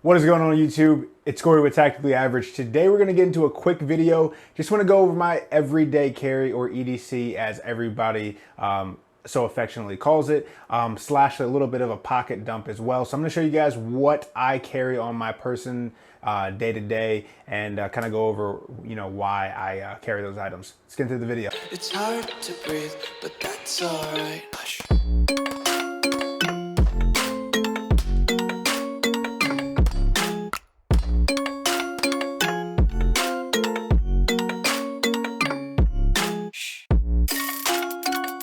What is going on YouTube? It's Corey with Tactically Average. Today we're going to get into a quick video. Just want to go over my everyday carry, or EDC as everybody so affectionately calls it, slash a little bit of a pocket dump as well. So I'm going to show you guys what I carry on my person day to day, and kind of go over why I carry those items. Let's get into the video. It's hard to breathe, but that's alright. Hush.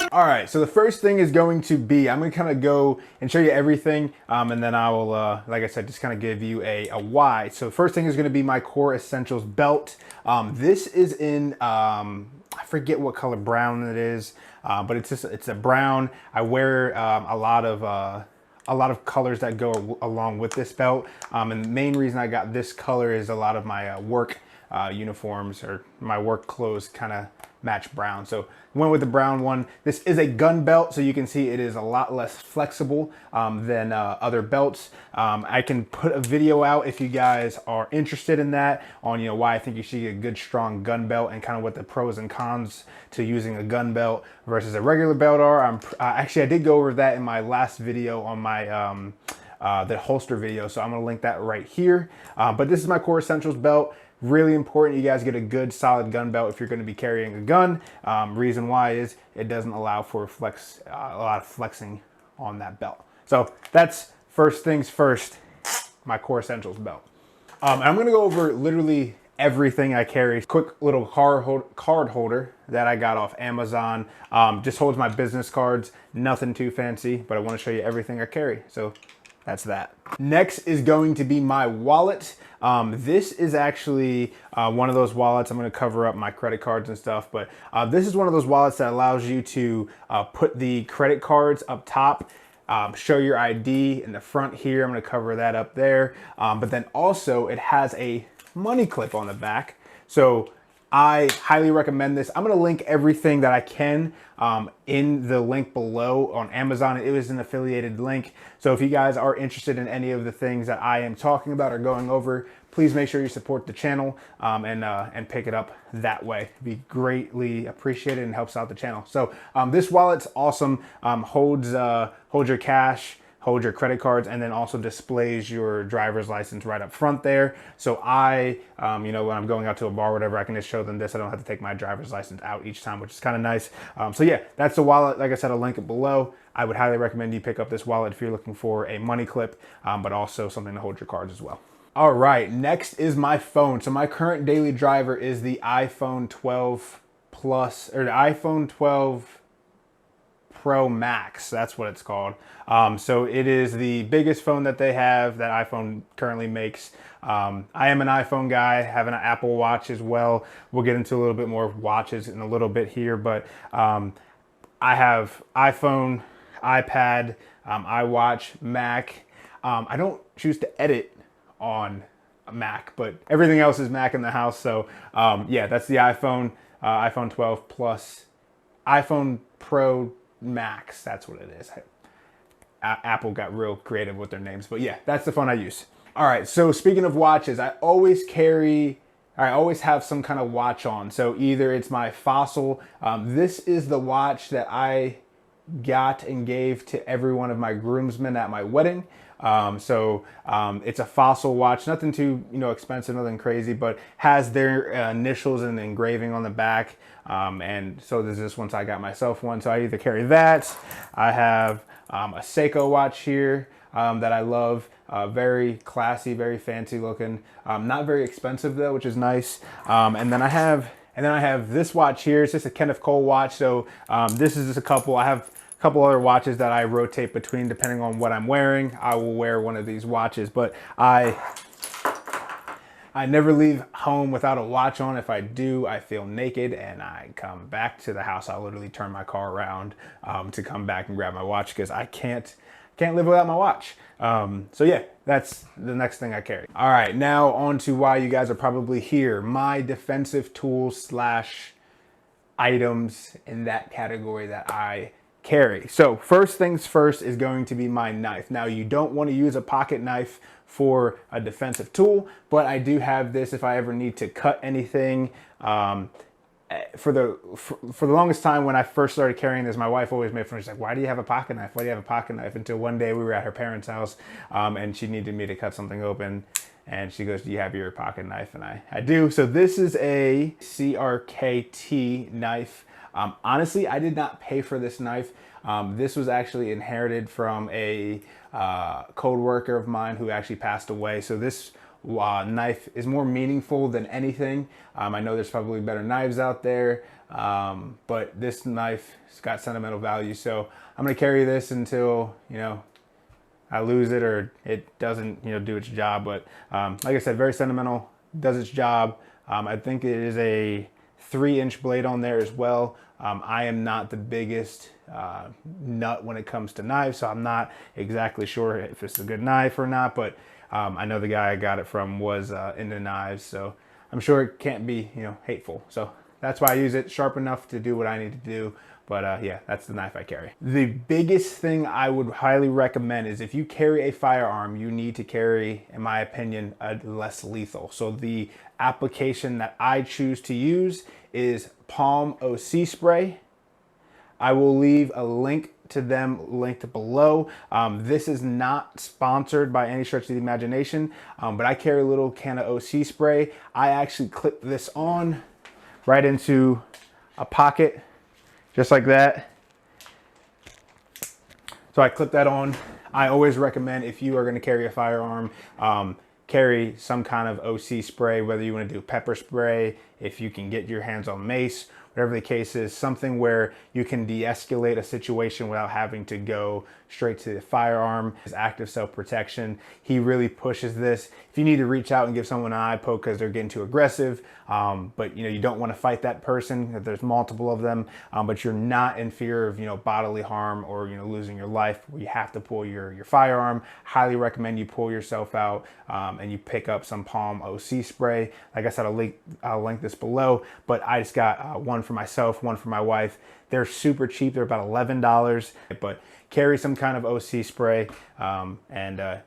All right, so the first thing is going to be, I'm going to kind of go and show you everything, and then I will, like I said, just kind of give you a why. So the first thing is going to be my core essentials belt. This is in, I forget what color brown it is, but it's a brown. I wear a lot of colors that go along with this belt, and the main reason I got this color is a lot of my work uniforms or my work clothes kind of match brown, so went with the brown one. This is a gun belt, so you can see it is a lot less flexible than other belts. I can put a video out if you guys are interested in that, on why I think you should get a good strong gun belt and kind of what the pros and cons to using a gun belt versus a regular belt are. Actually, I did go over that in my last video on my the holster video, so I'm gonna link that right here. But this is my core essentials belt. Really important you guys get a good solid gun belt if you're going to be carrying a gun. Reason why is it doesn't allow for a lot of flexing on that belt. So that's first things first, my core essentials belt. And I'm going to go over literally everything I carry. Quick little card holder that I got off Amazon. Just holds my business cards, nothing too fancy, but I want to show you everything I carry. So that's that. Next is going to be my wallet. This is actually one of those wallets. I'm going to cover up my credit cards and stuff, but this is one of those wallets that allows you to put the credit cards up top, show your ID in the front here. I'm going to cover that up there. But then also it has a money clip on the back. So I highly recommend this. I'm going to link everything that I can in the link below on Amazon. It was an affiliated link. So if you guys are interested in any of the things that I am talking about or going over, please make sure you support the channel and pick it up that way. It'd be greatly appreciated and helps out the channel. So this wallet's awesome. Holds your cash, hold your credit cards, and then also displays your driver's license right up front there. So I, when I'm going out to a bar or whatever, I can just show them this. I don't have to take my driver's license out each time, which is kind of nice. So yeah, that's the wallet. Like I said, I'll link it below. I would highly recommend you pick up this wallet if you're looking for a money clip, but also something to hold your cards as well. All right, next is my phone. So my current daily driver is the iPhone 12 Plus, or the iPhone 12 Pro Max, that's what it's called. So it is the biggest phone that they have, that iPhone currently makes. I am an iPhone guy, have an Apple Watch as well. We'll get into a little bit more watches in a little bit here, but I have iPhone, iPad, iWatch, Mac. I don't choose to edit on a Mac, but everything else is Mac in the house. So yeah, that's the iPhone, iPhone 12 Plus, iPhone Pro Max, that's what it is. Apple got real creative with their names, but yeah, that's the phone I use. All right, so speaking of watches, I always have some kind of watch on. So either it's my Fossil. This is the watch that I got and gave to every one of my groomsmen at my wedding. It's a Fossil watch, nothing too expensive, nothing crazy, but has their initials and engraving on the back. And so there's this once I got myself one, so I either carry that. I have a Seiko watch here that I love, very classy, very fancy looking, not very expensive though, which is nice. And then I have this watch here. It's just a Kenneth Cole watch. So this is just a couple. I have a couple other watches that I rotate between depending on what I'm wearing. I will wear one of these watches, but I never leave home without a watch on. If I do, I feel naked, and I come back to the house. I'll literally turn my car around to come back and grab my watch, because I can't live without my watch. So yeah, that's the next thing I carry. All right, now on to why you guys are probably here. My defensive tools slash items in that category that I carry. So first things first is going to be my knife. Now, you don't want to use a pocket knife for a defensive tool, but I do have this if I ever need to cut anything. For the longest time when I first started carrying this, my wife always made fun. She's like, "Why do you have a pocket knife? Why do you have a pocket knife?" Until one day we were at her parents' house, and she needed me to cut something open, and she goes, "Do you have your pocket knife?" And I do. So this is a CRKT knife. Honestly, I did not pay for this knife. This was actually inherited from a code worker of mine who actually passed away. So this knife is more meaningful than anything. I know there's probably better knives out there, but this knife has got sentimental value. So I'm gonna carry this until, you know, I lose it or it doesn't, you know, do its job. But like I said, very sentimental, does its job. I think it is a 3-inch blade on there as well. I am not the biggest nut when it comes to knives, so I'm not exactly sure if it's a good knife or not, but I know the guy I got it from was into knives, so I'm sure it can't be, you know, hateful. So that's why I use it, sharp enough to do what I need to do. But yeah, that's the knife I carry. The biggest thing I would highly recommend is if you carry a firearm, you need to carry, in my opinion, a less lethal. So the application that I choose to use is Pom OC Spray. I will leave a link to them linked below. This is not sponsored by any stretch of the imagination, but I carry a little can of OC spray. I actually clip this on right into a pocket, just like that. So I clip that on. I always recommend, if you are gonna carry a firearm, carry some kind of OC spray, whether you wanna do pepper spray, if you can get your hands on mace, whatever the case is, something where you can de-escalate a situation without having to go straight to the firearm. His active self-protection, he really pushes this. If you need to reach out and give someone an eye poke because they're getting too aggressive, but you know, you don't want to fight that person, if there's multiple of them, but you're not in fear of, you know, bodily harm or, you know, losing your life, where you have to pull your firearm, highly recommend you pull yourself out and you pick up some Pom OC spray. Like I said, I'll link this below, but I just got one for myself, one for my wife. They're super cheap. They're about $11, but carry some kind of OC spray, and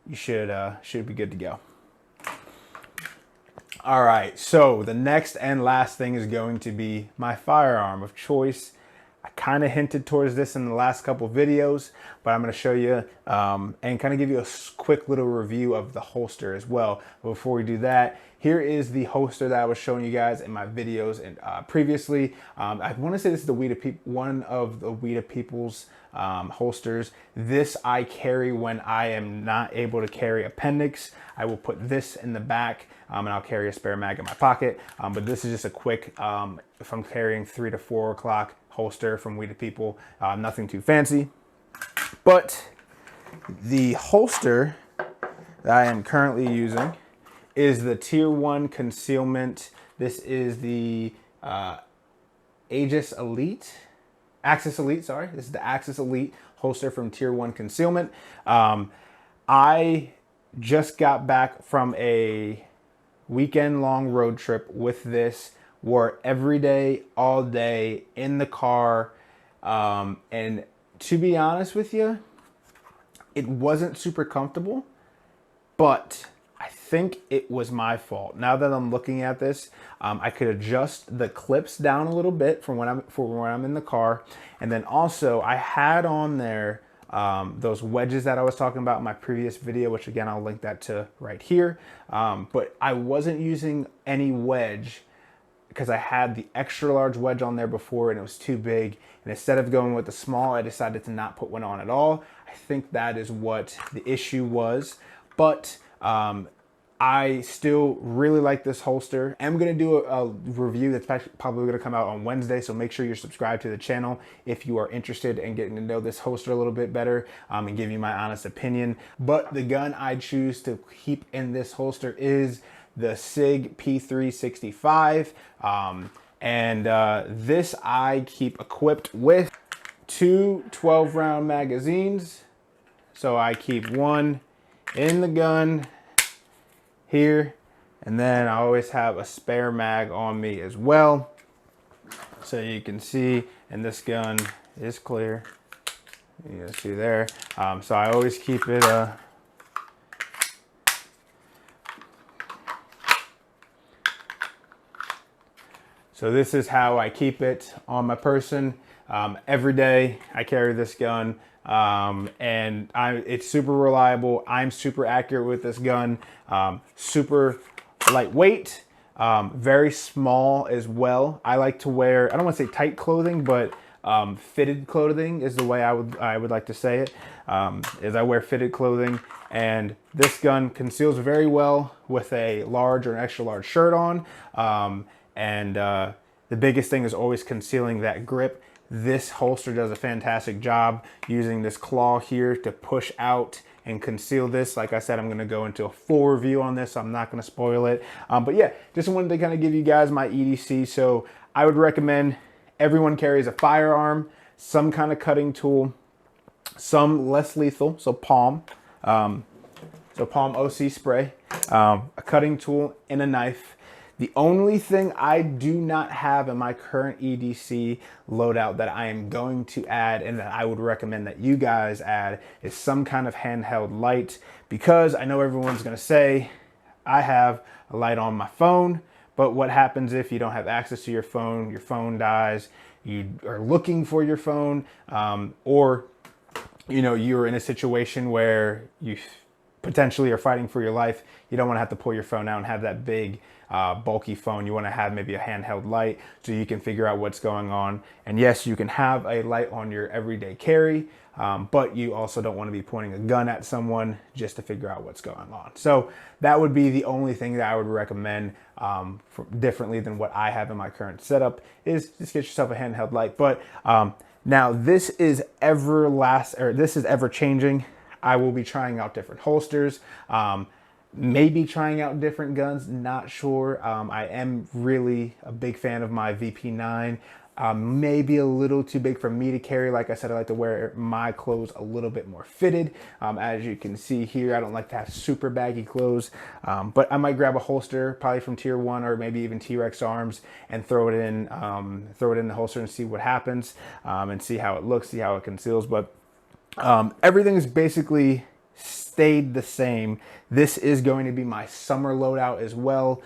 you should be good to go. All right, so the next and last thing is going to be my firearm of choice. I kind of hinted towards this in the last couple videos, but I'm going to show you and kind of give you a quick little review of the holster as well. But before we do that, here is the holster that I was showing you guys in my videos and previously. I want to say this is the one of the We the People's holsters. This I carry when I am not able to carry appendix. I will put this in the back and I'll carry a spare mag in my pocket. But this is just a quick, if I'm carrying 3 to 4 o'clock holster from We the People, nothing too fancy. But the holster that I am currently using is the Tier 1 concealment. This is the Axis Elite, sorry. This is the Axis Elite holster from Tier 1 concealment. I just got back from a weekend-long road trip with this. Wore it every day, all day, in the car. And to be honest with you, it wasn't super comfortable, but I think it was my fault. Now that I'm looking at this, I could adjust the clips down a little bit from when I'm in the car. And then also I had on there those wedges that I was talking about in my previous video, which again, I'll link that to right here. But I wasn't using any wedge because I had the extra large wedge on there before and it was too big. And instead of going with the small, I decided to not put one on at all. I think that is what the issue was. But I still really like this holster. I'm gonna do a review that's probably gonna come out on Wednesday, so make sure you're subscribed to the channel if you are interested in getting to know this holster a little bit better and give you my honest opinion. But the gun I choose to keep in this holster is the SIG P365. This I keep equipped with 2 12-round magazines. So I keep one in the gun here, and then I always have a spare mag on me as well. So you can see, and this gun is clear. You can see there. So I always keep it So this is how I keep it on my person. Every day I carry this gun, and it's super reliable. I'm super accurate with this gun, super lightweight, very small as well. I like to wear, I don't want to say tight clothing, but fitted clothing is the way I would like to say it. Is I wear fitted clothing, and this gun conceals very well with a large or an extra large shirt on. The biggest thing is always concealing that grip. This holster does a fantastic job using this claw here to push out and conceal this. Like I said, I'm going to go into a full review on this, so I'm not going to spoil it. But yeah, just wanted to kind of give you guys my EDC. So I would recommend everyone carries a firearm, some kind of cutting tool, some less lethal, so Pom OC Spray, a cutting tool, and a knife. The only thing I do not have in my current EDC loadout that I am going to add and that I would recommend that you guys add is some kind of handheld light, because I know everyone's going to say I have a light on my phone, but what happens if you don't have access to your phone dies, you are looking for your phone, or you're in a situation where you potentially are fighting for your life. You don't want to have to pull your phone out and have that big bulky phone. You want to have maybe a handheld light so you can figure out what's going on. And yes, you can have a light on your everyday carry, but you also don't want to be pointing a gun at someone just to figure out what's going on. So that would be the only thing that I would recommend differently than what I have in my current setup, is just get yourself a handheld light. But now this is ever changing. I will be trying out different holsters, maybe trying out different guns, not sure. I am really a big fan of my VP9. Maybe a little too big for me to carry. Like I said, I like to wear my clothes a little bit more fitted. As you can see here, I don't like to have super baggy clothes, but I might grab a holster, probably from Tier 1 or maybe even T-Rex Arms, and throw it in the holster and see what happens, and see how it looks, see how it conceals. But everything's basically stayed the same. This is going to be my summer loadout as well,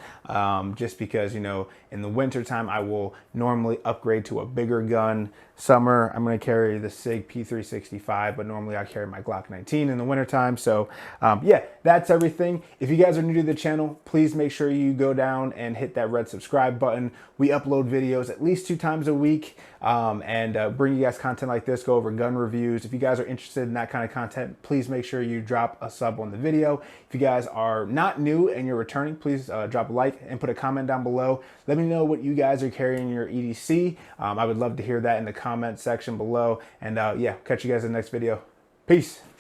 just because, in the winter time I will normally upgrade to a bigger gun. Summer, I'm going to carry the SIG P365, but normally I carry my Glock 19 in the winter time. So yeah, that's everything. If you guys are new to the channel, please make sure you go down and hit that red subscribe button. We upload videos at least 2 times a week, and bring you guys content like this, go over gun reviews. If you guys are interested in that kind of content, please make sure you drop a sub on the video. If you guys are not new and you're returning, please drop a like and put a comment down below. Let me know what you guys are carrying in your EDC. I would love to hear that in the comment section below. And yeah, catch you guys in the next video. Peace.